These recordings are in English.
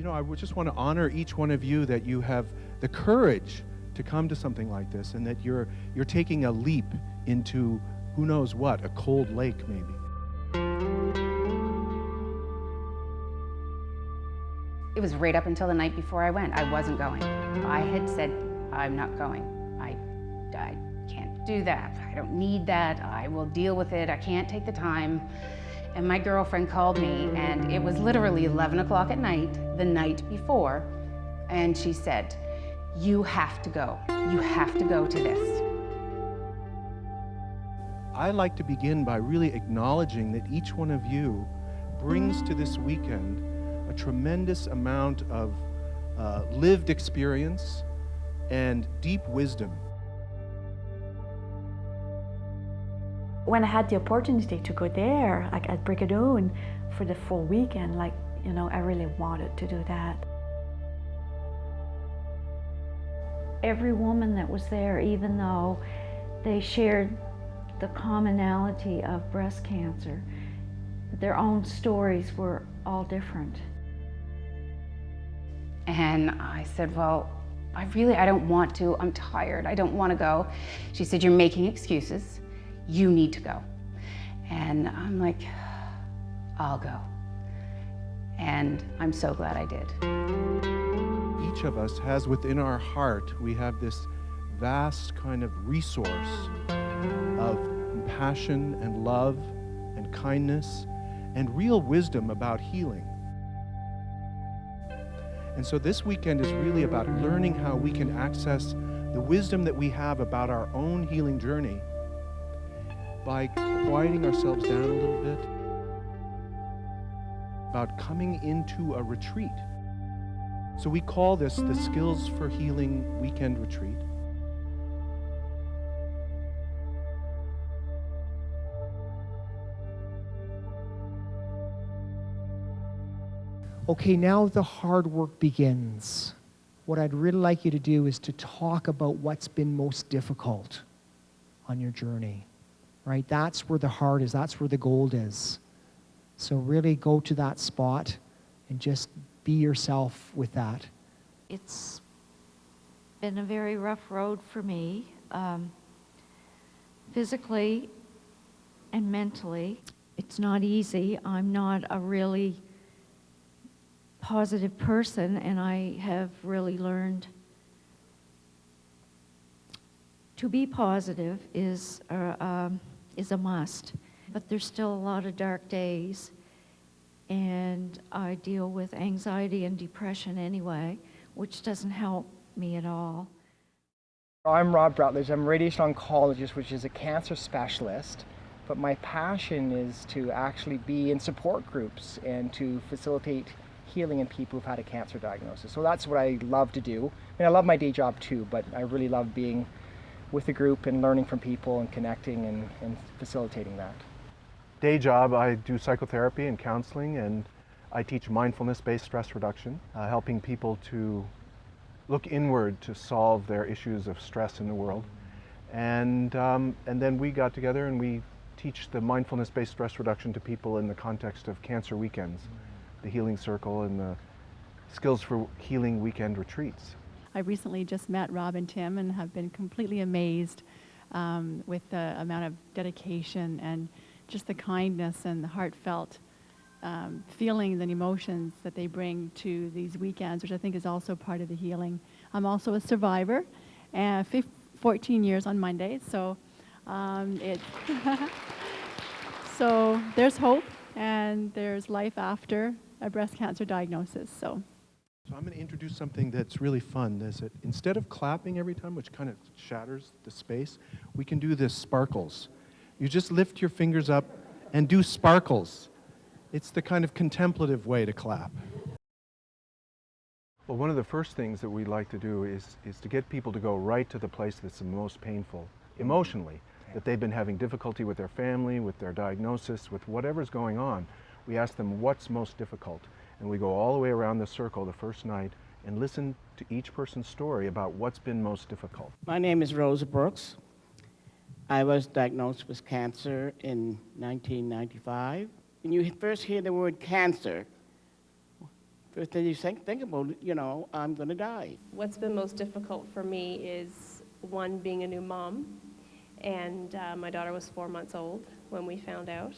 You know, I would just want to honor each one of you that you have the courage to come to something like this, and that you're taking a leap into who knows what, a cold lake maybe. It was right up until the night before I went. I wasn't going. I had said, I'm not going. I can't do that. I don't need that. I will deal with it. I can't take the time. And my girlfriend called me, and it was literally 11 o'clock at night, the night before, and she said, you have to go. You have to go to this. I like to begin by really acknowledging that each one of you brings to this weekend a tremendous amount of lived experience and deep wisdom. When I had the opportunity to go there, like at Brigadoon, for the full weekend, like, you know, I really wanted to do that. Every woman that was there, even though they shared the commonality of breast cancer, their own stories were all different. And I said, well, I don't want to. I'm tired. I don't want to go. She said, you're making excuses. You need to go. And I'm like, I'll go. And I'm so glad I did. Each of us has within our heart, we have this vast kind of resource of compassion and love and kindness and real wisdom about healing. And so this weekend is really about learning how we can access the wisdom that we have about our own healing journey by quieting ourselves down a little bit, about coming into a retreat. So we call this the Skills for Healing Weekend Retreat. Okay, now the hard work begins. What I'd really like you to do is to talk about what's been most difficult on your journey, right? That's where the heart is, that's where the gold is. So really go to that spot and just be yourself with that. It's been a very rough road for me, physically and mentally. It's not easy. I'm not a really positive person, and I have really learned to be positive is a must. But there's still a lot of dark days, and I deal with anxiety and depression anyway, which doesn't help me at all. I'm Rob Rutledge. I'm a radiation oncologist, which is a cancer specialist. But my passion is to actually be in support groups and to facilitate healing in people who've had a cancer diagnosis. So that's what I love to do. I mean, I love my day job too, but I really love being with a group and learning from people and connecting and facilitating that. Day job, I do psychotherapy and counseling, and I teach mindfulness-based stress reduction, helping people to look inward to solve their issues of stress in the world. And then we got together and we teach the mindfulness-based stress reduction to people in the context of cancer weekends, the Healing Circle and the Skills for Healing Weekend Retreats. I recently just met Rob and Tim and have been completely amazed with the amount of dedication and just the kindness and the heartfelt feelings and emotions that they bring to these weekends, which I think is also part of the healing. I'm also a survivor, 14 years on Monday, so so there's hope and there's life after a breast cancer diagnosis. So I'm going to introduce something that's really fun. Is that instead of clapping every time, which kind of shatters the space, we can do this sparkles. You just lift your fingers up and do sparkles. It's the kind of contemplative way to clap. Well, one of the first things that we like to do is to get people to go right to the place that's the most painful emotionally, that they've been having difficulty with their family, with their diagnosis, with whatever's going on. We ask them what's most difficult, and we go all the way around the circle the first night and listen to each person's story about what's been most difficult. My name is Rosa Brooks. I was diagnosed with cancer in 1995. When you first hear the word cancer, Because then you think about it, you know, I'm going to die. What's been most difficult for me is, one, being a new mom, and my daughter was 4 months old when we found out.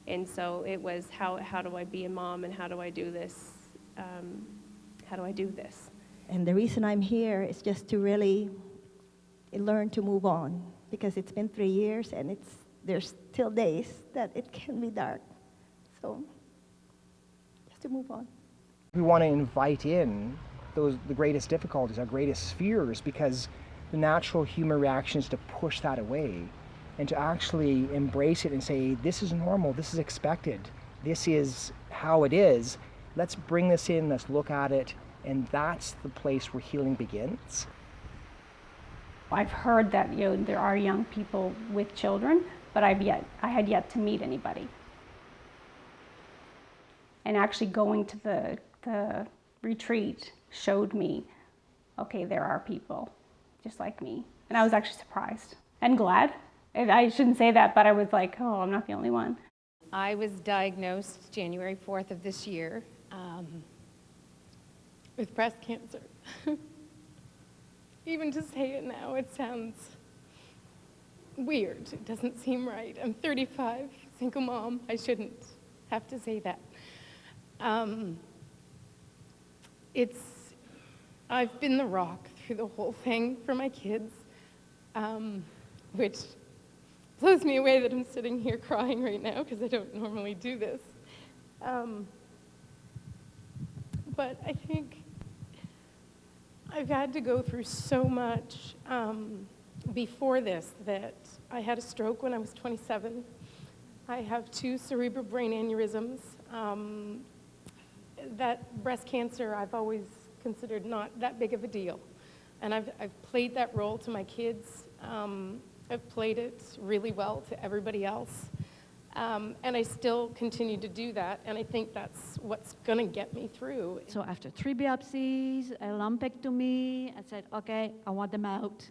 And so it was, how do I be a mom, and how do I do this? How do I do this? And the reason I'm here is just to really learn to move on, because it's been 3 years and there's still days that it can be dark. So just to move on. We want to invite in the greatest difficulties, our greatest fears, because the natural human reaction is to push that away and to actually embrace it and say, this is normal, this is expected, this is how it is. Let's bring this in, let's look at it, and that's the place where healing begins. I've heard that there are young people with children, but I had yet to meet anybody. And actually going to the retreat showed me, okay, there are people just like me. And I was actually surprised and glad. I shouldn't say that, but I was like, oh, I'm not the only one. I was diagnosed January 4th of this year with breast cancer. Even to say it now, it sounds weird. It doesn't seem right. I'm 35, single mom. I shouldn't have to say that. I've been the rock through the whole thing for my kids, which blows me away that I'm sitting here crying right now, because I don't normally do this. But I think I've had to go through so much before this, that I had a stroke when I was 27. I have 2 cerebral brain aneurysms. That breast cancer I've always considered not that big of a deal. And I've played that role to my kids. I've played it really well to everybody else. And I still continue to do that, and I think that's what's going to get me through. So after 3 biopsies, a lumpectomy, I said, okay, I want them out.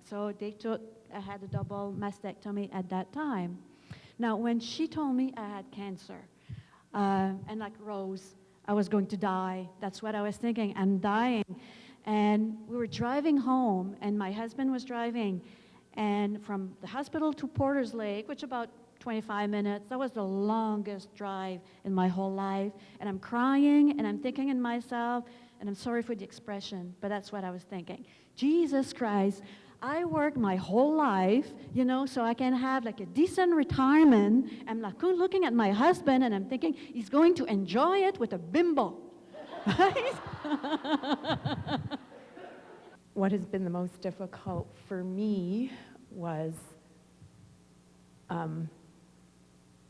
So I had a double mastectomy at that time. Now, when she told me I had cancer, and like Rose, I was going to die. That's what I was thinking, I'm dying. And we were driving home, and my husband was driving, and from the hospital to Porter's Lake, which about 25 minutes, that was the longest drive in my whole life. And I'm crying, and I'm thinking in myself, and I'm sorry for the expression, but that's what I was thinking. Jesus Christ, I worked my whole life, so I can have like a decent retirement. I'm like looking at my husband, and I'm thinking he's going to enjoy it with a bimbo. Right? What has been the most difficult for me was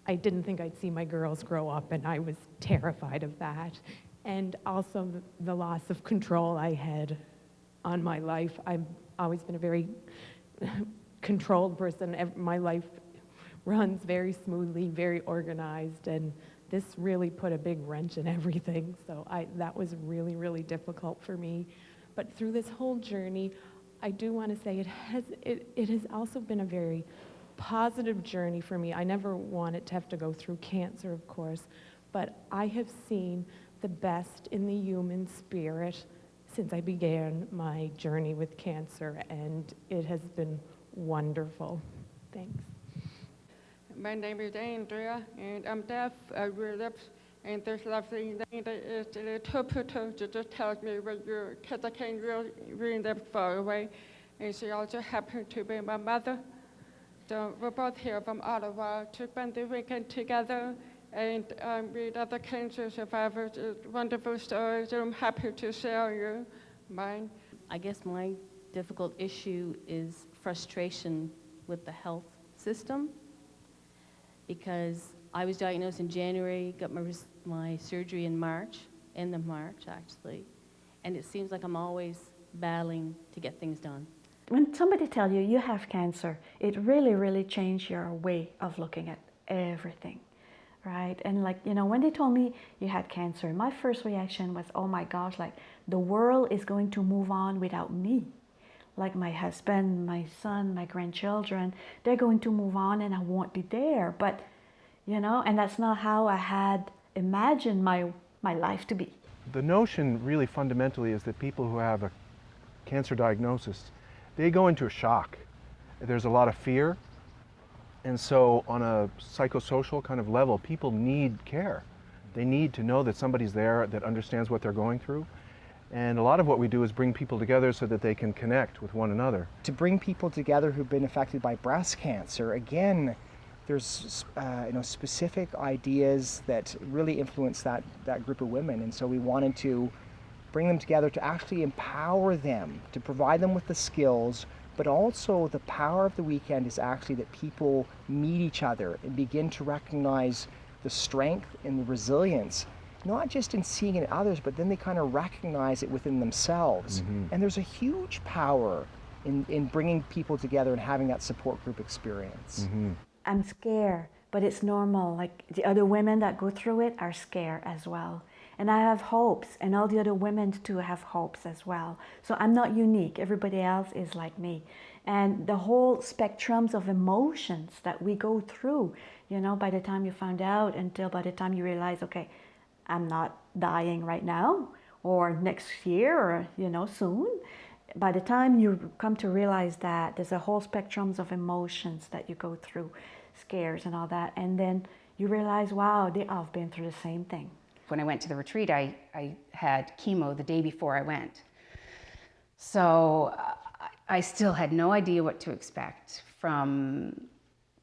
I didn't think I'd see my girls grow up, and I was terrified of that. And also the loss of control I had on my life. I've always been a very controlled person. My life runs very smoothly, very organized, and this really put a big wrench in everything. So that was really, really difficult for me. But through this whole journey, I do want to say it has also been a very positive journey for me. I never wanted to have to go through cancer, of course, but I have seen the best in the human spirit since I began my journey with cancer, and it has been wonderful. Thanks. My name is Andrea, and I'm deaf. I relapse, and there's nothing that is an interpreter to just tell me when you're, because I can't really live far away. And she also happened to be my mother. So we're both here from Ottawa to spend the weekend together and read other cancer survivors' wonderful stories, and I'm happy to share you mine. I guess my difficult issue is frustration with the health system, because I was diagnosed in January, got my surgery in March, end of March actually, and it seems like I'm always battling to get things done. When somebody tells you you have cancer, it really, really changed your way of looking at everything, right? And when they told me you had cancer, my first reaction was, oh my gosh, like the world is going to move on without me. Like my husband, my son, my grandchildren, they're going to move on and I won't be there. But, and that's not how I had imagined my life to be. The notion really fundamentally is that people who have a cancer diagnosis, they go into a shock. There's a lot of fear, and so on a psychosocial kind of level, people need care. They need to know that somebody's there that understands what they're going through. And a lot of what we do is bring people together so that they can connect with one another. To bring people together who've been affected by breast cancer, again, there's specific ideas that really influence that group of women. And so we wanted to bring them together to actually empower them, to provide them with the skills, but also the power of the weekend is actually that people meet each other and begin to recognize the strength and the resilience, not just in seeing it in others, but then they kind of recognize it within themselves. Mm-hmm. And there's a huge power in bringing people together and having that support group experience. Mm-hmm. I'm scared, but it's normal. Like the other women that go through it are scared as well. And I have hopes, and all the other women too have hopes as well. So I'm not unique. Everybody else is like me. And the whole spectrums of emotions that we go through, by the time you find out until by the time you realize, okay, I'm not dying right now, or next year, or, soon. By the time you come to realize that, there's a whole spectrums of emotions that you go through, scares and all that. And then you realize, wow, they all have been through the same thing. When I went to the retreat, I had chemo the day before I went. So I still had no idea what to expect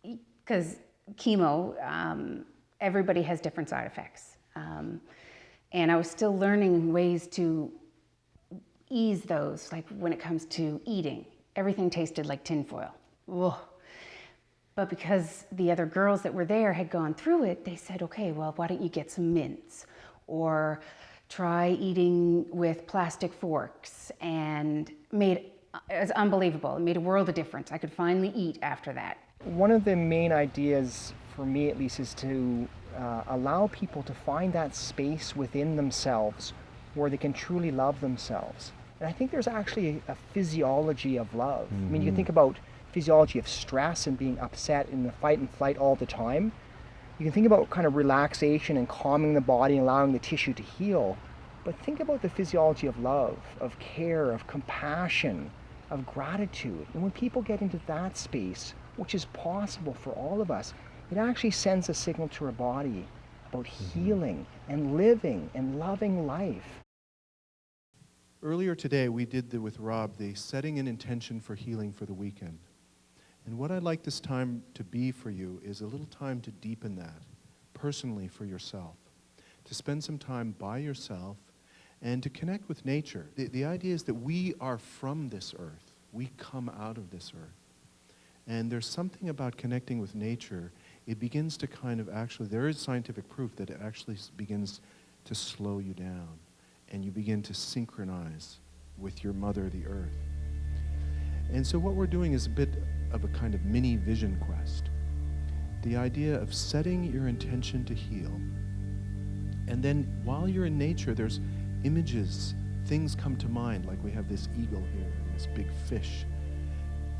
because chemo, everybody has different side effects. And I was still learning ways to ease those, like when it comes to eating. Everything tasted like tinfoil. Ugh. But because the other girls that were there had gone through it, they said, okay, well, why don't you get some mints? Or try eating with plastic forks. And it was unbelievable. It made a world of difference. I could finally eat after that. One of the main ideas, for me at least, is to allow people to find that space within themselves where they can truly love themselves. And I think there's actually a physiology of love. Mm-hmm. I mean, you can think about physiology of stress and being upset in the fight and flight all the time. You can think about kind of relaxation and calming the body and allowing the tissue to heal. But think about the physiology of love, of care, of compassion, of gratitude. And when people get into that space, which is possible for all of us, it actually sends a signal to our body about healing and living and loving life. Earlier today, we did with Rob the setting an intention for healing for the weekend. And what I'd like this time to be for you is a little time to deepen that, personally for yourself, to spend some time by yourself and to connect with nature. The idea is that we are from this earth. We come out of this earth. And there's something about connecting with nature, it begins to kind of actually, there is scientific proof that it actually begins to slow you down and you begin to synchronize with your mother, the earth. And so what we're doing is a bit of a kind of mini vision quest. The idea of setting your intention to heal. And then while you're in nature, there's images, things come to mind, like we have this eagle here and this big fish.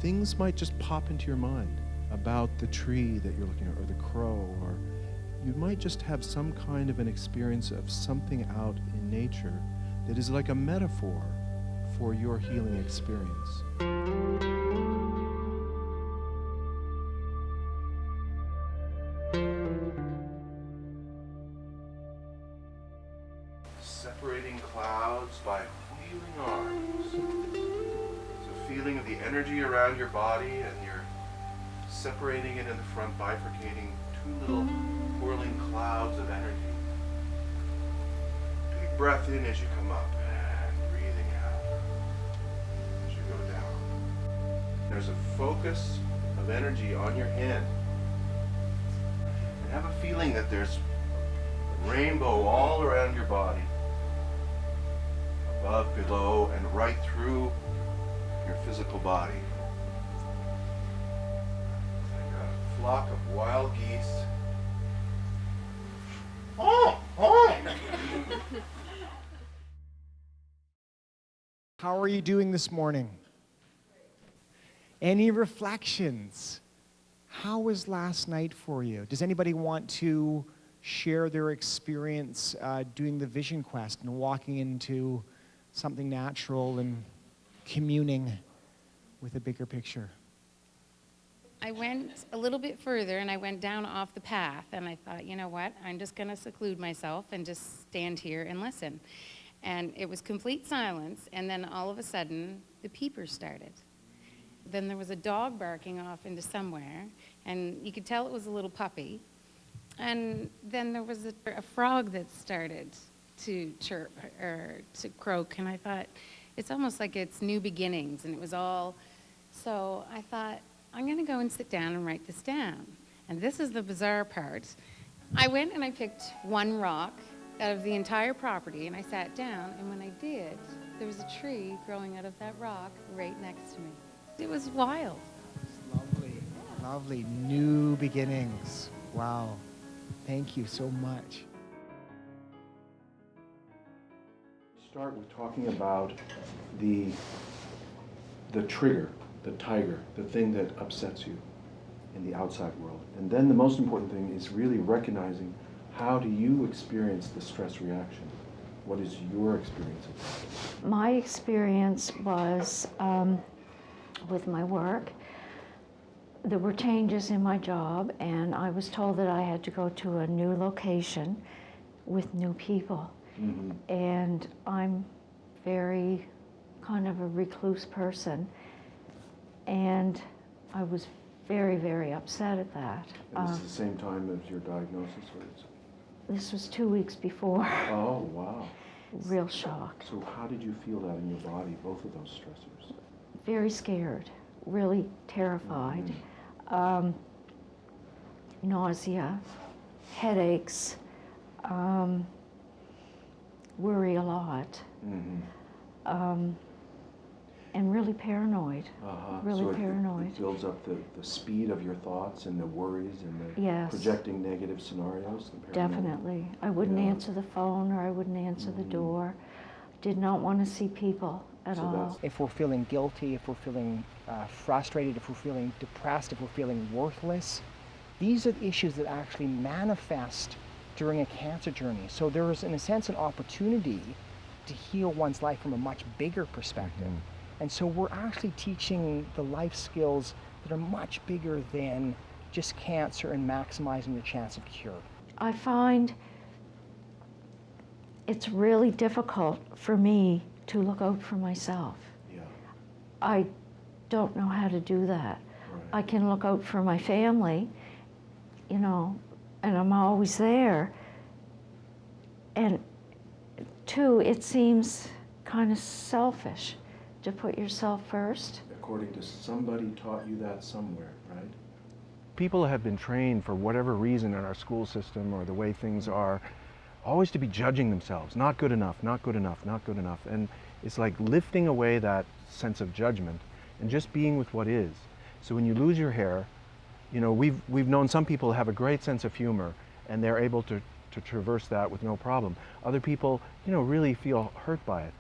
Things might just pop into your mind about the tree that you're looking at, or the crow, or you might just have some kind of an experience of something out in nature that is like a metaphor for your healing experience. Separating clouds by wheeling arms. It's a feeling of the energy around your body, and you're separating it in the front, bifurcating two little whirling clouds of energy. Big breath in as you come up, and breathing out as you go down. There's a focus of energy on your hand. And have a feeling that there's a rainbow all around your body. Above, below, and right through your physical body. Like a flock of wild geese. How are you doing this morning? Any reflections? How was last night for you? Does anybody want to share their experience doing the vision quest and walking into something natural and communing with a bigger picture. I went a little bit further and I went down off the path and I thought, you know what, I'm just going to seclude myself and just stand here and listen. And it was complete silence, and then all of a sudden the peepers started. Then there was a dog barking off into somewhere, and you could tell it was a little puppy. And then there was a frog that started to chirp or to croak, and I thought, it's almost like it's new beginnings, and it was all, so I thought, I'm gonna go and sit down and write this down. And this is the bizarre part. I went and I picked one rock out of the entire property, and I sat down, and when I did, there was a tree growing out of that rock right next to me. It was wild. Lovely, lovely. New beginnings. Wow. Thank you so much. Start with talking about the trigger, the tiger, the thing that upsets you in the outside world. And then the most important thing is really recognizing, how do you experience the stress reaction? What is your experience of that? My experience was with my work. There were changes in my job, and I was told that I had to go to a new location with new people. Mm-hmm. And I'm very kind of a recluse person, and I was very, very upset at that. And this is the same time as your diagnosis, or is it? This was 2 weeks before. Oh, wow. Real shock. So how did you feel that in your body, both of those stressors? Very scared, really terrified. Mm-hmm. Nausea, headaches, worry a lot. Mm-hmm. And really paranoid. Really so paranoid. It builds up the speed of your thoughts and the worries and the yes. projecting negative scenarios. Definitely. I wouldn't answer the phone, or I wouldn't answer the door. Did not want to see people at all. If we're feeling guilty, if we're feeling frustrated, if we're feeling depressed, if we're feeling worthless, these are the issues that actually manifest during a cancer journey. So there is, in a sense, an opportunity to heal one's life from a much bigger perspective. Mm-hmm. And so we're actually teaching the life skills that are much bigger than just cancer and maximizing the chance of cure. I find it's really difficult for me to look out for myself. Yeah. I don't know how to do that. Right. I can look out for my family, you know, and I'm always there. And two, it seems kind of selfish to put yourself first. According to somebody taught you that somewhere, right? People have been trained, for whatever reason, in our school system or the way things are, always to be judging themselves. Not good enough, not good enough, not good enough. And it's like lifting away that sense of judgment and just being with what is. So when you lose your hair, you know, we've known some people have a great sense of humor, and they're able to traverse that with no problem. Other people, you know, really feel hurt by it.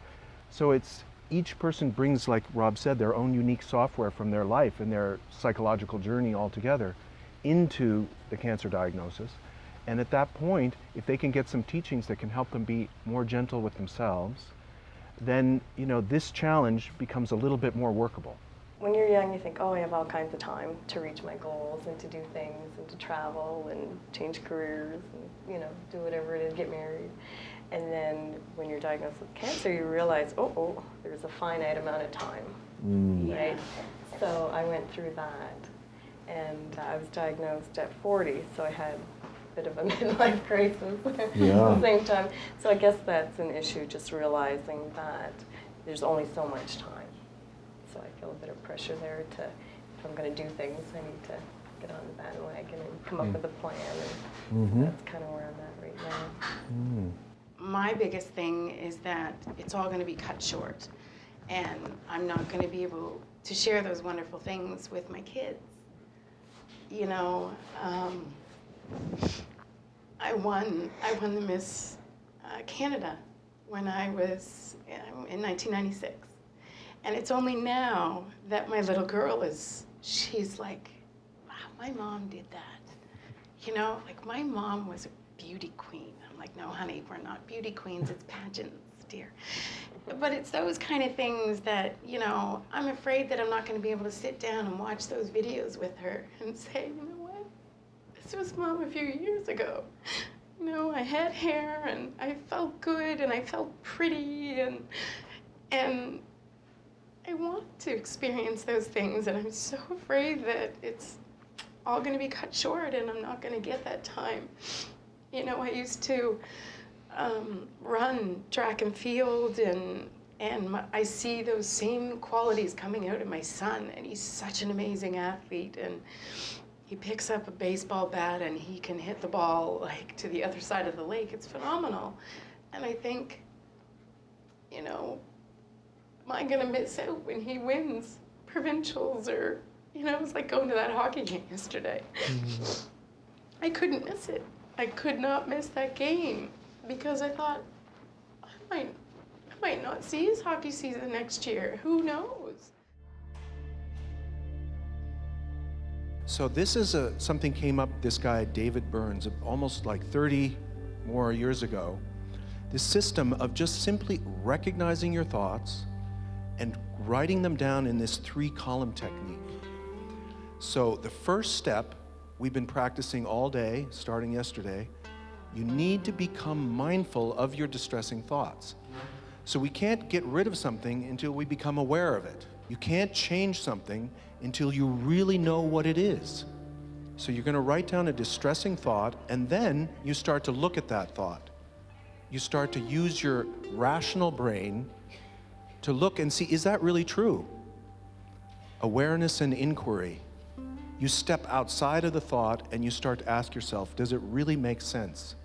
So it's, each person brings, like Rob said, their own unique software from their life and their psychological journey altogether into the cancer diagnosis. And at that point, if they can get some teachings that can help them be more gentle with themselves, then, you know, this challenge becomes a little bit more workable. When you're young, you think, oh, I have all kinds of time to reach my goals and to do things and to travel and change careers and, you know, do whatever it is, get married. And then when you're diagnosed with cancer, you realize, oh, there's a finite amount of time, right? So I went through that, and I was diagnosed at 40, so I had a bit of a midlife crisis at the same time. So I guess that's an issue, just realizing that there's only so much time. So I feel a bit of pressure there to, if I'm going to do things, I need to get on the bandwagon and come up with a plan, and that's kind of where I'm at right now. My biggest thing is that it's all going to be cut short, and I'm not going to be able to share those wonderful things with my kids. You know, I won the Miss Canada when I was in 1996, and it's only now that my little girl she's like, wow, my mom did that. You know, like, my mom was a beauty queen. I'm like, no, honey, we're not beauty queens. It's pageants, dear. But it's those kind of things that, you know, I'm afraid that I'm not going to be able to sit down and watch those videos with her and say, you know what, this was Mom a few years ago. You know, I had hair and I felt good and I felt pretty and I want to experience those things, and I'm so afraid that it's all going to be cut short and I'm not going to get that time. You know, I used to run track and field, and I see those same qualities coming out in my son, and he's such an amazing athlete, and he picks up a baseball bat and he can hit the ball like to the other side of the lake. It's phenomenal. And I think, you know, am I gonna miss out when he wins provincials? Or, you know, it was like going to that hockey game yesterday. I couldn't miss it. I could not miss that game because I thought, I might not see his hockey season next year. Who knows? So this is something came up, this guy, David Burns, almost like 30 more years ago. This system of just simply recognizing your thoughts and writing them down in this 3-column technique. So the first step, we've been practicing all day, starting yesterday. You need to become mindful of your distressing thoughts. So we can't get rid of something until we become aware of it. You can't change something until you really know what it is. So you're going to write down a distressing thought, and then you start to look at that thought. You start to use your rational brain to look and see, is that really true? Awareness and inquiry. You step outside of the thought and you start to ask yourself, does it really make sense?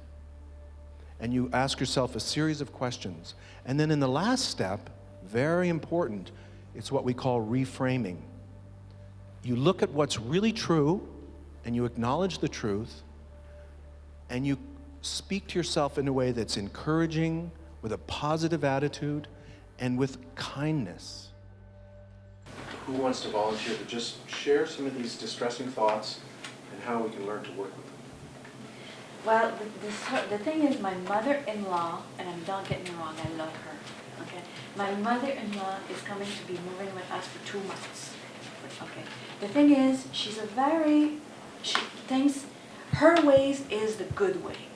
And you ask yourself a series of questions. And then in the last step, very important, it's what we call reframing. You look at what's really true and you acknowledge the truth, and you speak to yourself in a way that's encouraging, with a positive attitude, and with kindness. Who wants to volunteer to just share some of these distressing thoughts and how we can learn to work with them? Well, the thing is, my mother-in-law, and don't get me wrong, I love her, okay? My mother-in-law is coming to be moving with us for 2 months, okay? The thing is, she thinks her ways is the good way,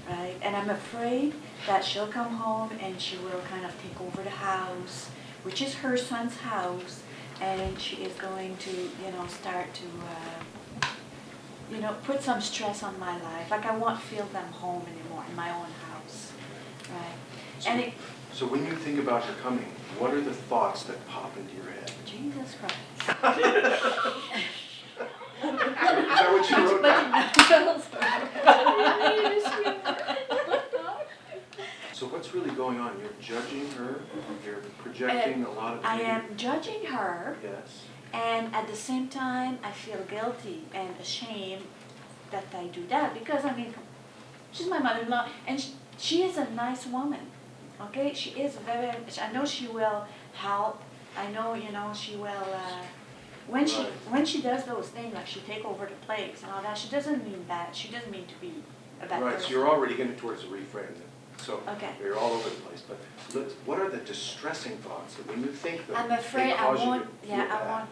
right? And I'm afraid that she'll come home and she will kind of take over the house, which is her son's house, and she is going to, you know, start to, you know, put some stress on my life. Like I won't feel them home anymore in my own house, right? So when you think about her coming, what are the thoughts that pop into your head? Jesus Christ. Is that what you wrote down? So what's really going on? You're judging her, you're projecting a lot of I am judging her. Yes. And at the same time, I feel guilty and ashamed that I do that because, I mean, she's my mother-in-law and she is a nice woman, okay? She is very, I know she will help. I know, you know, she will, when she does those things, like she take over the place and all that, she doesn't mean that. She doesn't mean to be a bad person. Right, so you're already getting towards the reframe. So okay. You're all over the place. But what are the distressing thoughts that when you think them, I'm afraid I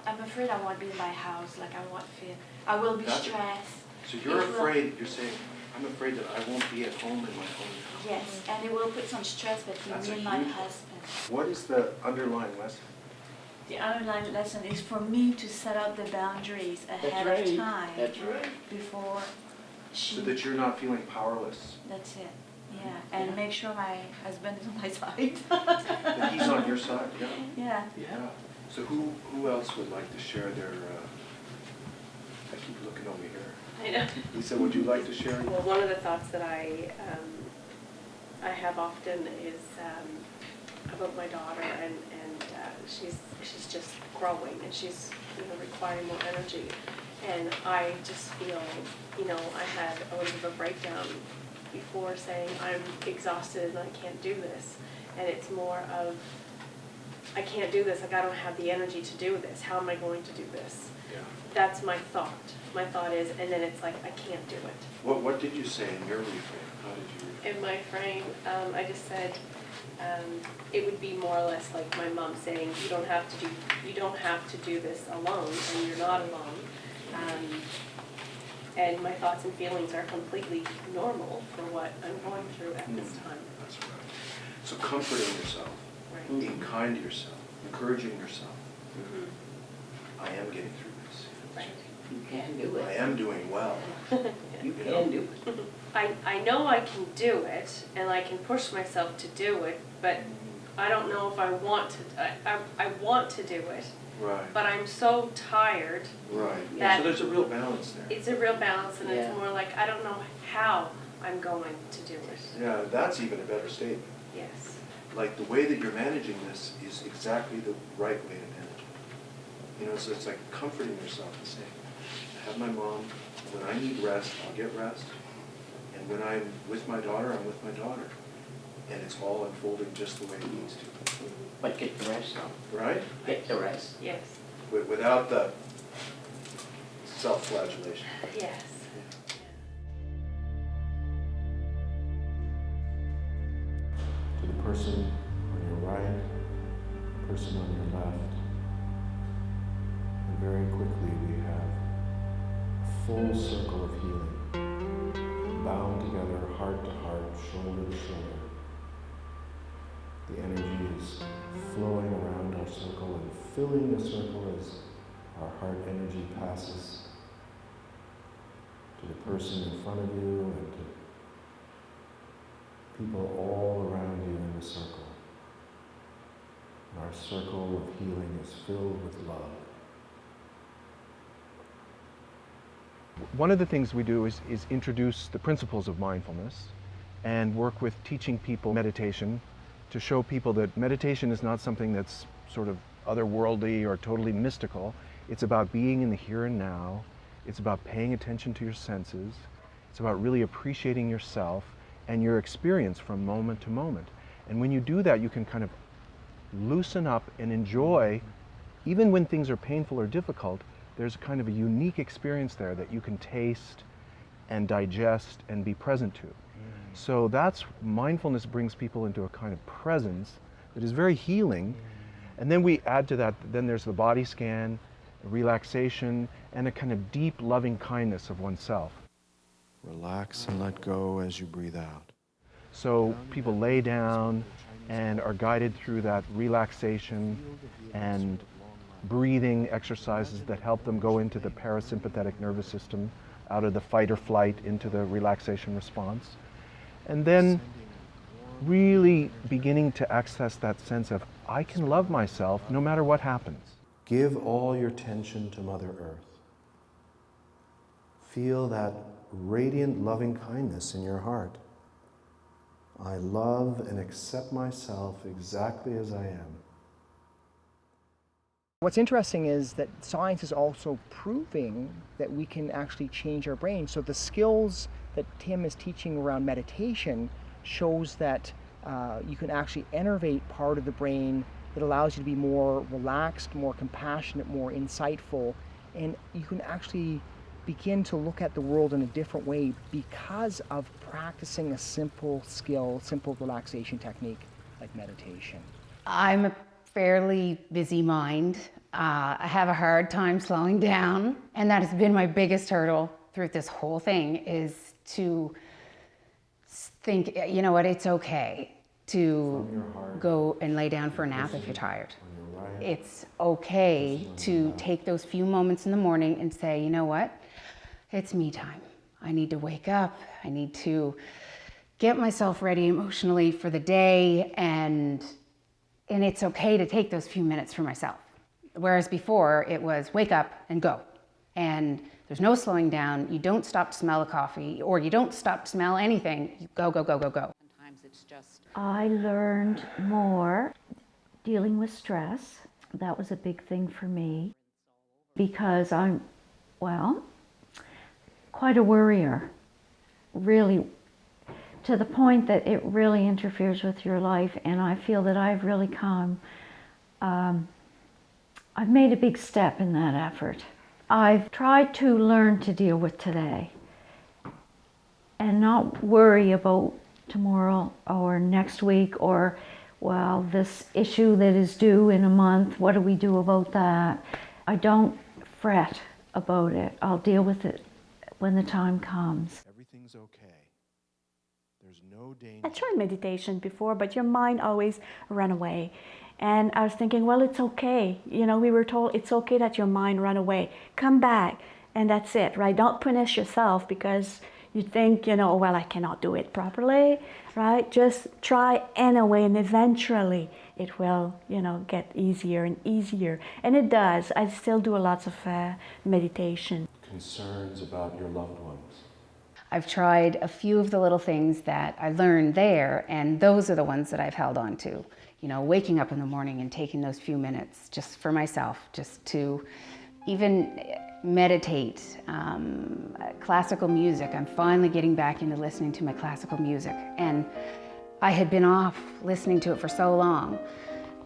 I'm afraid I won't be in my house. Like I will be stressed. So you're afraid. You're saying, I'm afraid that I won't be at home in my own house. Yes, and it will put some stress between me and my husband. What is the underlying lesson? The underlying lesson is for me to set up the boundaries ahead of time. That's right. Before she. So that you're not feeling powerless. That's it. Yeah, and make sure my husband is on my side. That he's on your side, yeah? Yeah. Yeah. So who else would like to share their, I keep looking over here. I know. Lisa, would you like to share? Well, one of the thoughts that I have often is about my daughter, and she's just growing, and she's, you know, requiring more energy. And I just feel, you know, I had a little bit of a breakdown before saying I'm exhausted and I can't do this. And it's more of, I can't do this, like I don't have the energy to do this. How am I going to do this? That's my thought. My thought is, and then it's like, I can't do it. What did you say in your reframe? How did you reframe? In my frame, I just said, it would be more or less like my mom saying, you don't have to do this alone, and you're not alone. And my thoughts and feelings are completely normal for what I'm going through at this time. That's right. So comforting yourself, Right. being kind to yourself, encouraging yourself. Mm-hmm. I am getting through this. Right. You can do it. I am doing well. You can do it. I know I can do it, and I can push myself to do it, but I don't know if I want to. I want to do it, Right. but I'm so tired. Right. That So there's a real balance there. it's a real balance, and Yeah. it's more like I don't know how I'm going to do it. Yeah, that's even a better statement. Yes. Like the way that you're managing this is exactly the right way to manage it. You know, so it's like comforting yourself and saying, I have my mom, when I need rest, I'll get rest. And when I'm with my daughter, I'm with my daughter. And it's all unfolding just the way it needs to. But get the rest though. Right? Get the rest. Yes. Without the self-flagellation. Yes. To the person on your right, the person on your left. And very quickly we have a full circle of healing, bound together, heart to heart, shoulder to shoulder. The energy is flowing around our circle and filling the circle as our heart energy passes to the person in front of you and to people all around you in the circle. And our circle of healing is filled with love. One of the things we do is introduce the principles of mindfulness and work with teaching people meditation to show people that meditation is not something that's sort of otherworldly or totally mystical. It's about being in the here and now. It's about paying attention to your senses. It's about really appreciating yourself and your experience from moment to moment. And when you do that, you can kind of loosen up and enjoy, even when things are painful or difficult, there's kind of a unique experience there that you can taste and digest and be present to. So that's, mindfulness brings people into a kind of presence that is very healing. And then we add to that, then there's the body scan, relaxation, and a kind of deep loving kindness of oneself. Relax and let go as you breathe out. So people lay down and are guided through that relaxation and breathing exercises that help them go into the parasympathetic nervous system, out of the fight or flight into the relaxation response. And then really beginning to access that sense of, I can love myself no matter what happens. Give all your tension to Mother Earth. Feel that radiant loving kindness in your heart. I love and accept myself exactly as I am. What's interesting is that science is also proving that we can actually change our brain. So the skills that Tim is teaching around meditation shows that you can actually innervate part of the brain that allows you to be more relaxed, more compassionate, more insightful, and you can actually begin to look at the world in a different way because of practicing a simple skill, simple relaxation technique like meditation. I'm a fairly busy mind. I have a hard time slowing down, and that has been my biggest hurdle through this whole thing, is to think, you know what, it's okay to go and lay down for a nap if you're tired. It's okay to take those few moments in the morning and say, you know what, it's me time. I need to wake up. I need to get myself ready emotionally for the day, and it's okay to take those few minutes for myself. Whereas before, it was wake up and go. And there's no slowing down. You don't stop to smell a coffee, or you don't stop to smell anything. You go, go, go, go, go. Sometimes it's just... I learned more dealing with stress. That was a big thing for me because I'm, well, quite a worrier, really, to the point that it really interferes with your life. And I feel that I've really come, I've made a big step in that effort. I've tried to learn to deal with today and not worry about tomorrow or next week or, well, this issue that is due in a month, what do we do about that? I don't fret about it. I'll deal with it when the time comes. Everything's okay. There's no danger. I tried meditation before, but your mind always ran away. And I was thinking, well, it's okay. You know, we were told it's okay that your mind ran away. Come back, and that's it, right? Don't punish yourself because you think, you know, well, I cannot do it properly, right? Just try anyway, and eventually it will, you know, get easier and easier. And it does. I still do lots of meditation. Concerns about your loved ones. I've tried a few of the little things that I learned there, and those are the ones that I've held on to. You know, waking up in the morning and taking those few minutes just for myself, just to even meditate. Classical music, I'm finally getting back into listening to my classical music. And I had been off listening to it for so long.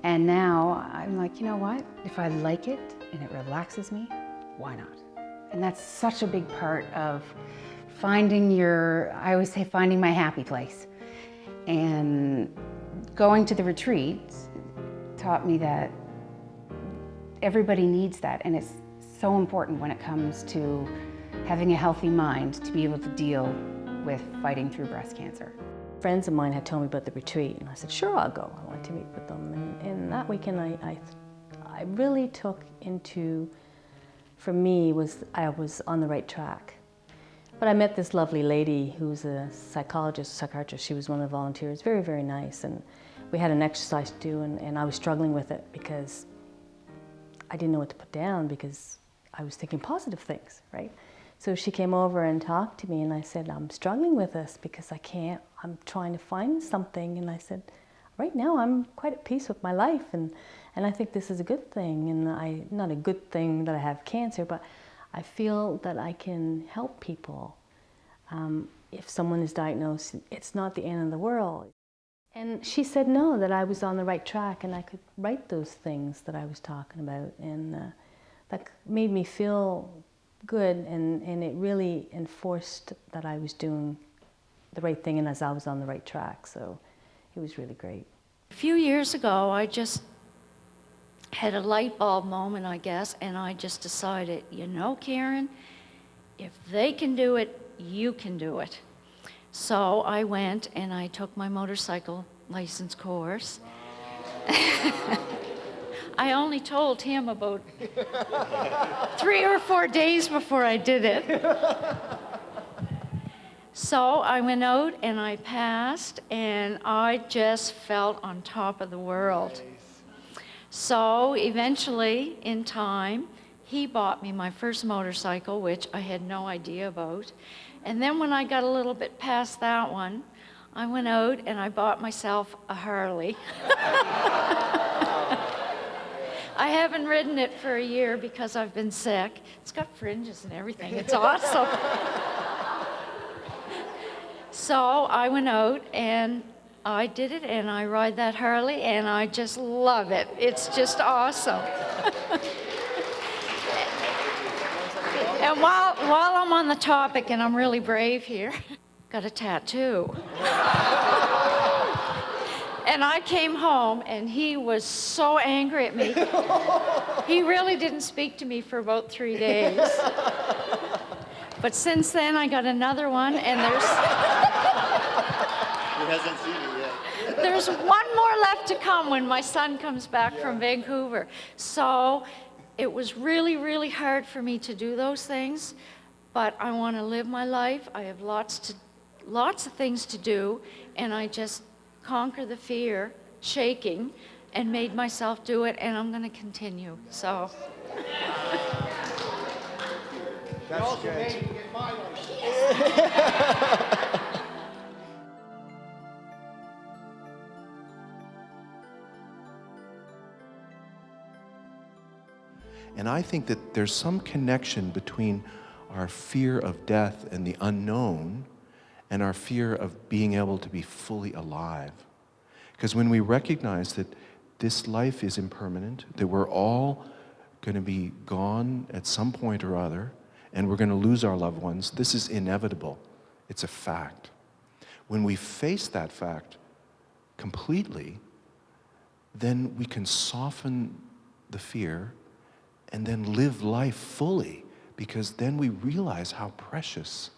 And now I'm like, you know what? If I like it and it relaxes me, why not? And that's such a big part of finding I always say finding my happy place. And going to the retreat taught me that everybody needs that, and it's so important when it comes to having a healthy mind to be able to deal with fighting through breast cancer. Friends of mine had told me about the retreat, and I said, sure, I'll go. I wanted to meet with them. And that weekend I really took into, for me, I was on the right track. But I met this lovely lady who's a psychiatrist. She was one of the volunteers, very, very nice. And we had an exercise to do, and I was struggling with it because I didn't know what to put down because I was thinking positive things, right? So she came over and talked to me, and I said, I'm struggling with this because I'm trying to find something. And I said, right now I'm quite at peace with my life, and I think this is a good thing. And not a good thing that I have cancer, but I feel that I can help people. If someone is diagnosed, it's not the end of the world. And she said no, that I was on the right track and I could write those things that I was talking about. And that made me feel good, and it really enforced that I was doing the right thing and as I was on the right track. So it was really great. A few years ago, I just had a light bulb moment, I guess, and I just decided, you know, Karen, if they can do it, you can do it. So I went and I took my motorcycle license course. I only told him about 3 or 4 days before I did it. So I went out and I passed, and I just felt on top of the world. So eventually, in time, he bought me my first motorcycle, which I had no idea about. And then when I got a little bit past that one, I went out and I bought myself a Harley. I haven't ridden it for a year because I've been sick. It's got fringes and everything. It's awesome. So I went out and I did it, and I ride that Harley, and I just love it. It's just awesome. And while I'm on the topic, and I'm really brave here, got a tattoo. And I came home, and he was so angry at me. He really didn't speak to me for about 3 days. But since then, I got another one, and He hasn't seen it yet. there's one more left to come when my son comes back from Vancouver. So it was really, really hard for me to do those things, but I want to live my life. I have lots of things to do, and I just conquer the fear, shaking, and made myself do it, and I'm going to continue. So. That's good. And I think that there's some connection between our fear of death and the unknown and our fear of being able to be fully alive. Because when we recognize that this life is impermanent, that we're all going to be gone at some point or other, and we're going to lose our loved ones. This is inevitable. It's a fact. When we face that fact completely, then we can soften the fear and then live life fully, because then we realize how precious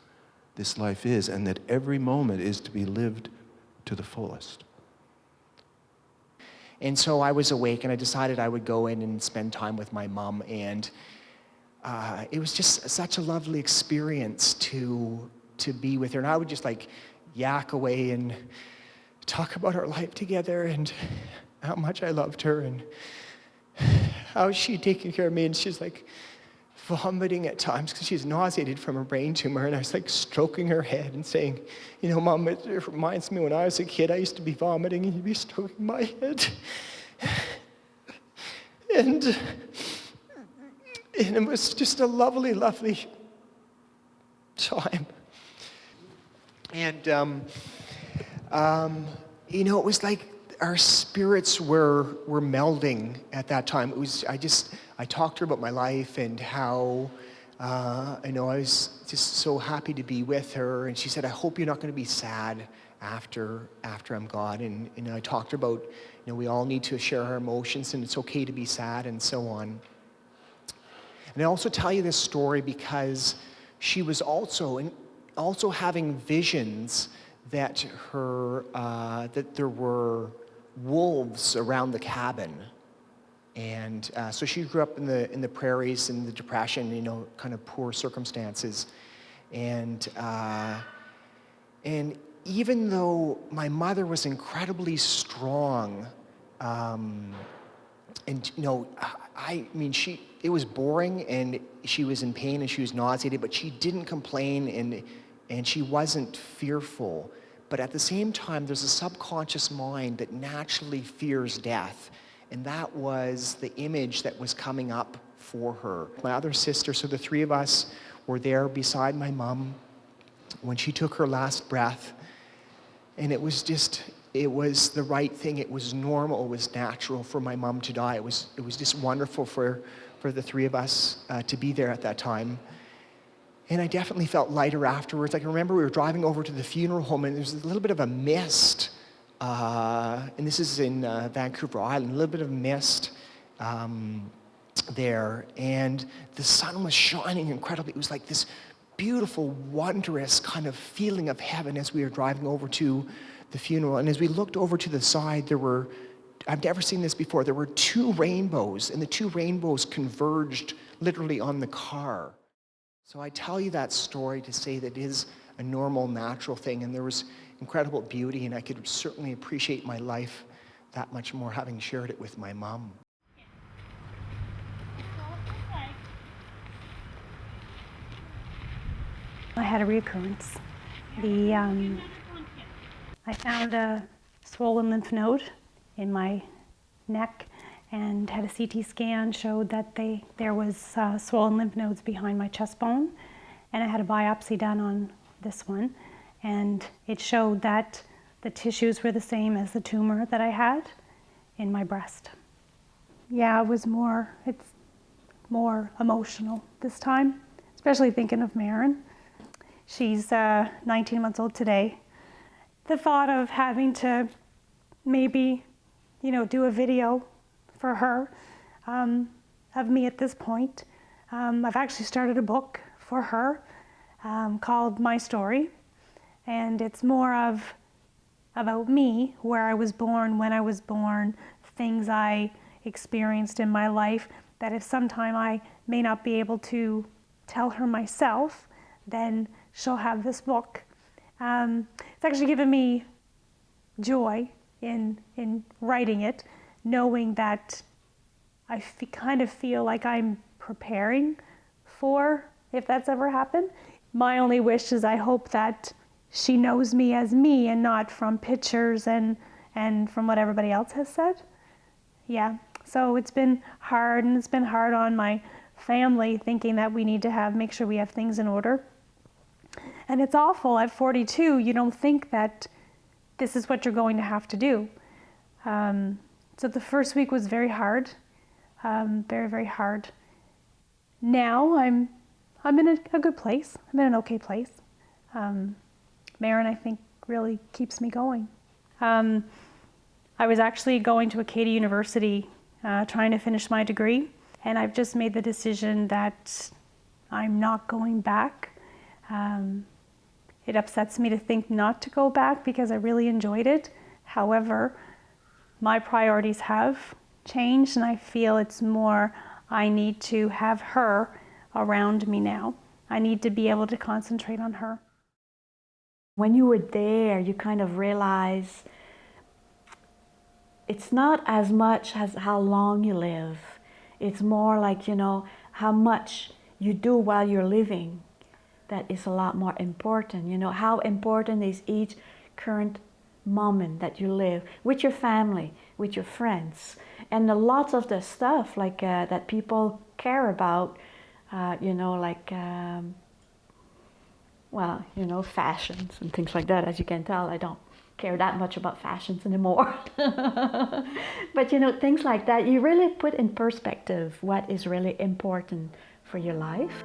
this life is and that every moment is to be lived to the fullest. And so I was awake and I decided I would go in and spend time with my mom, and it was just such a lovely experience to be with her. And I would just like yak away and talk about our life together and how much I loved her and how she'd taken care of me. And she's like vomiting at times because she's nauseated from a brain tumor. And I was like stroking her head and saying, you know, Mom, it reminds me when I was a kid, I used to be vomiting and you'd be stroking my head. And it was just a lovely, lovely time. And, you know, it was like our spirits were melding at that time. It was, I talked to her about my life and how, I was just so happy to be with her. And she said, I hope you're not going to be sad after I'm gone. And I talked to her about, we all need to share our emotions and it's okay to be sad and so on. And I also tell you this story because she was also having visions that that there were wolves around the cabin. And so she grew up in the prairies in the Depression, kind of poor circumstances. And even though my mother was incredibly strong, it was boring and she was in pain and she was nauseated, but she didn't complain and she wasn't fearful. But at the same time, there's a subconscious mind that naturally fears death. And that was the image that was coming up for her. My other sister, so the three of us were there beside my mom when she took her last breath. And it was the right thing. It was normal, it was natural for my mom to die. It was just wonderful for the three of us to be there at that time. And I definitely felt lighter afterwards. I can remember we were driving over to the funeral home and there was a little bit of a mist. And this is in Vancouver Island, a little bit of mist there. And the sun was shining incredibly. It was like this beautiful, wondrous kind of feeling of heaven as we were driving over to the funeral. And as we looked over to the side, I've never seen this before, there were two rainbows, and the two rainbows converged literally on the car. So I tell you that story to say that it is a normal, natural thing, and there was incredible beauty, and I could certainly appreciate my life that much more having shared it with my mom. I had a reoccurrence. I found a swollen lymph node in my neck and had a CT scan, showed that there was swollen lymph nodes behind my chest bone, and I had a biopsy done on this one, and it showed that the tissues were the same as the tumor that I had in my breast. Yeah, it's more emotional this time, especially thinking of Marin. She's 19 months old today. The thought of having to maybe, do a video for her of me at this point. I've actually started a book for her called My Story, and it's more about me, where I was born, when I was born, things I experienced in my life, that if sometime I may not be able to tell her myself, then she'll have this book. It's actually given me joy in writing it, knowing that I kind of feel like I'm preparing for if that's ever happened. My only wish is I hope that she knows me as me and not from pictures and from what everybody else has said. Yeah, so it's been hard, and it's been hard on my family, thinking that we need to make sure we have things in order. And it's awful. At 42, you don't think that this is what you're going to have to do. So the first week was very hard. very, very hard. Now I'm in a good place. I'm in an okay place. Marin, I think, really keeps me going. I was actually going to Acadia University trying to finish my degree, and I've just made the decision that I'm not going back. It upsets me to think not to go back because I really enjoyed it. However, my priorities have changed, and I feel it's more I need to have her around me now. I need to be able to concentrate on her. When you were there, you kind of realize it's not as much as how long you live. It's more like, you know, how much you do while you're living. That is a lot more important. You know, how important is each current moment that you live with your family, with your friends, and lots of the stuff like that people care about, you know, like well, you know, fashions and things like that. As you can tell, I don't care that much about fashions anymore. But you know, things like that, you really put in perspective what is really important for your life.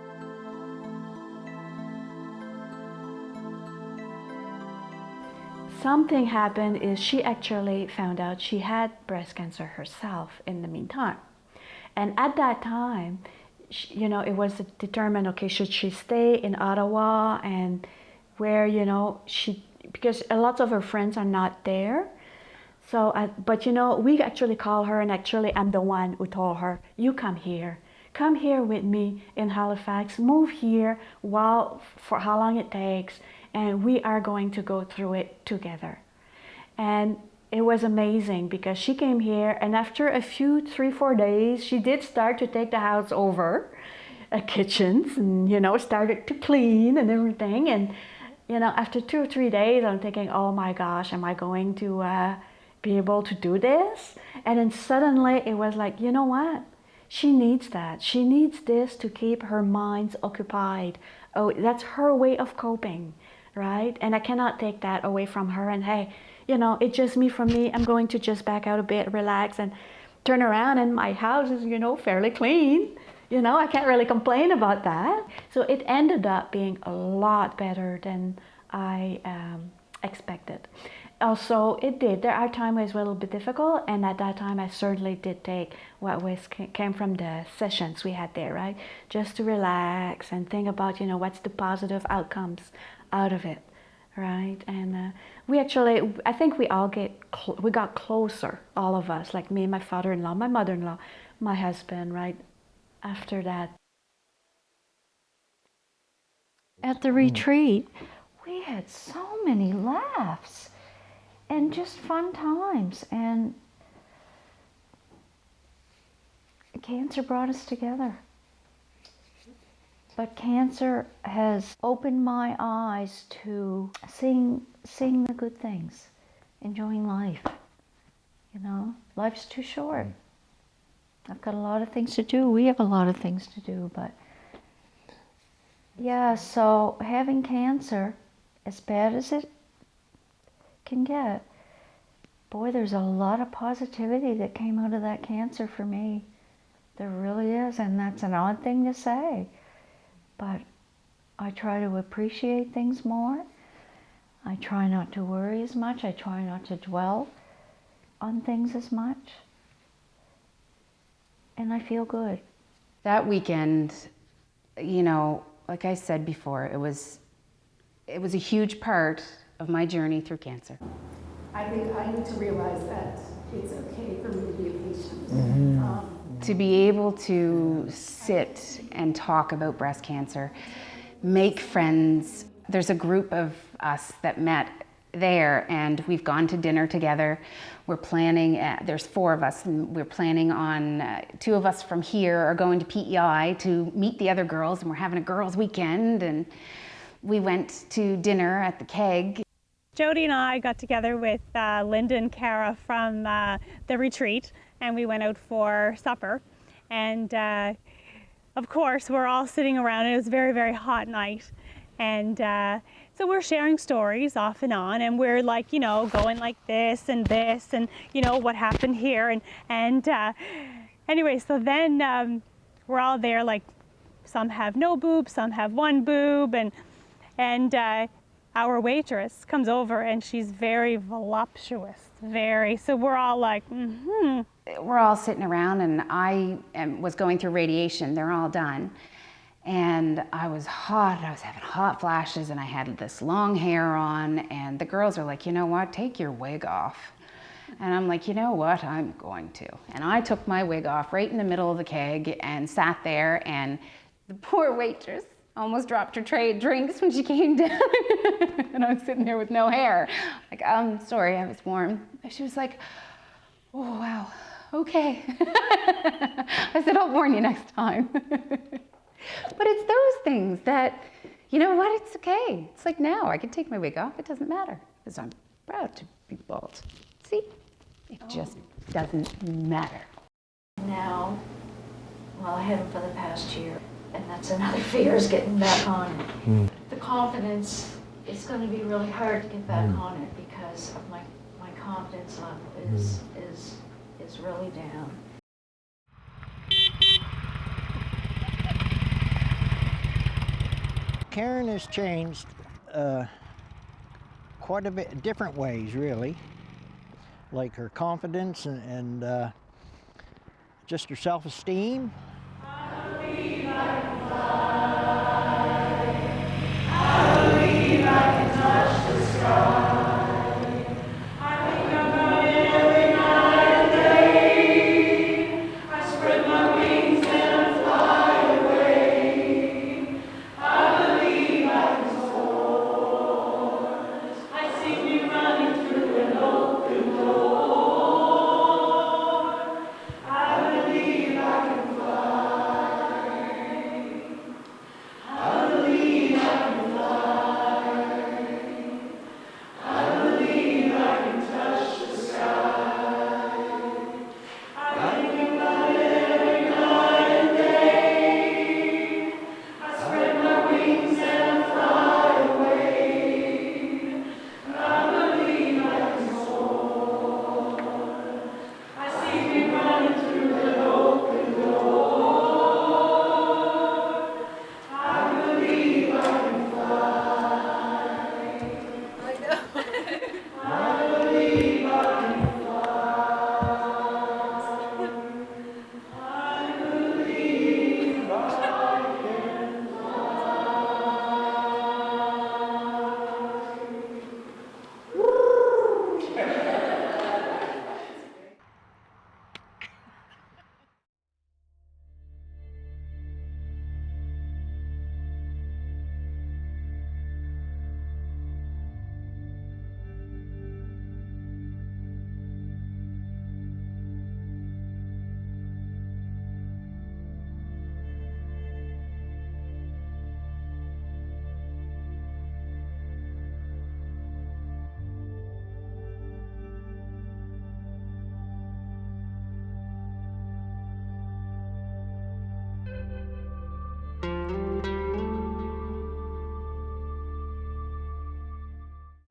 Something happened is she actually found out she had breast cancer herself in the meantime. And at that time, you know, it was determined, okay, should she stay in Ottawa and where, you know, because a lot of her friends are not there. So, but you know, we actually call her, and actually I'm the one who told her, you come here with me in Halifax, move here for how long it takes, and we are going to go through it together. And it was amazing because she came here, and after a few 3-4 days, she did start to take the house over, kitchens, and you know, started to clean and everything. And you know, after 2 or 3 days, I'm thinking, oh my gosh, am I going to be able to do this? And then suddenly it was like, you know what? She needs that. She needs this to keep her mind occupied. Oh, that's her way of coping, right? And I cannot take that away from her. And hey, you know, it's just me from me. I'm going to just back out a bit, relax, and turn around, and my house is, you know, fairly clean. You know, I can't really complain about that. So it ended up being a lot better than I expected. Also, it did. There are times where it's a little bit difficult, and at that time I certainly did take what came from the sessions we had there, right? Just to relax and think about, you know, what's the positive outcomes out of it, right? And we actually, I think we all we got closer, all of us, like me, my father-in-law, my mother-in-law, my husband, right? After that. At the retreat, we had so many laughs and just fun times, and cancer brought us together. But cancer has opened my eyes to seeing the good things, enjoying life. You know, life's too short. I've got a lot of things to do. We have a lot of things to do, but yeah, so having cancer, as bad as it can get, boy, there's a lot of positivity that came out of that cancer for me. There really is, and that's an odd thing to say, but I try to appreciate things more. I try not to worry as much. I try not to dwell on things as much. And I feel good. That weekend, you know, like I said before, it was a huge part of my journey through cancer. I think I need to realize that it's okay for me to be a patient. To be able to sit and talk about breast cancer, make friends. There's a group of us that met there, and we've gone to dinner together. We're planning, there's 4 of us, and we're planning on, 2 of us from here are going to PEI to meet the other girls, and we're having a girls' weekend, and we went to dinner at the Keg. Jody and I got together with Linda and Cara from the retreat, and we went out for supper. And of course, we're all sitting around. It was a very, very hot night. And so we're sharing stories off and on, and we're like, you know, going like this, and you know, what happened here. And Anyway, so then we're all there, like some have no boob, some have one boob, and our waitress comes over and she's very voluptuous, so we're all like, mm-hmm. We're all sitting around and I was going through radiation. They're all done. And I was hot, I was having hot flashes and I had this long hair on and the girls are like, you know what, take your wig off. And I'm like, you know what, I'm going to. And I took my wig off right in the middle of the keg and sat there, and the poor waitress almost dropped her tray of drinks when she came down. And I was sitting there with no hair. Like, sorry, I was warm. And she was like, oh, wow, okay. I said, I'll warn you next time. But it's those things that, you know what, it's okay. It's like now, I can take my wig off, it doesn't matter, because I'm proud to be bald. See, it just doesn't matter. Now, well, I haven't for the past year, and that's another fear, is getting back on it. The confidence, it's going to be really hard to get back on it because of my confidence level is really down. Karen has changed quite a bit, different ways really, like her confidence and just her self-esteem.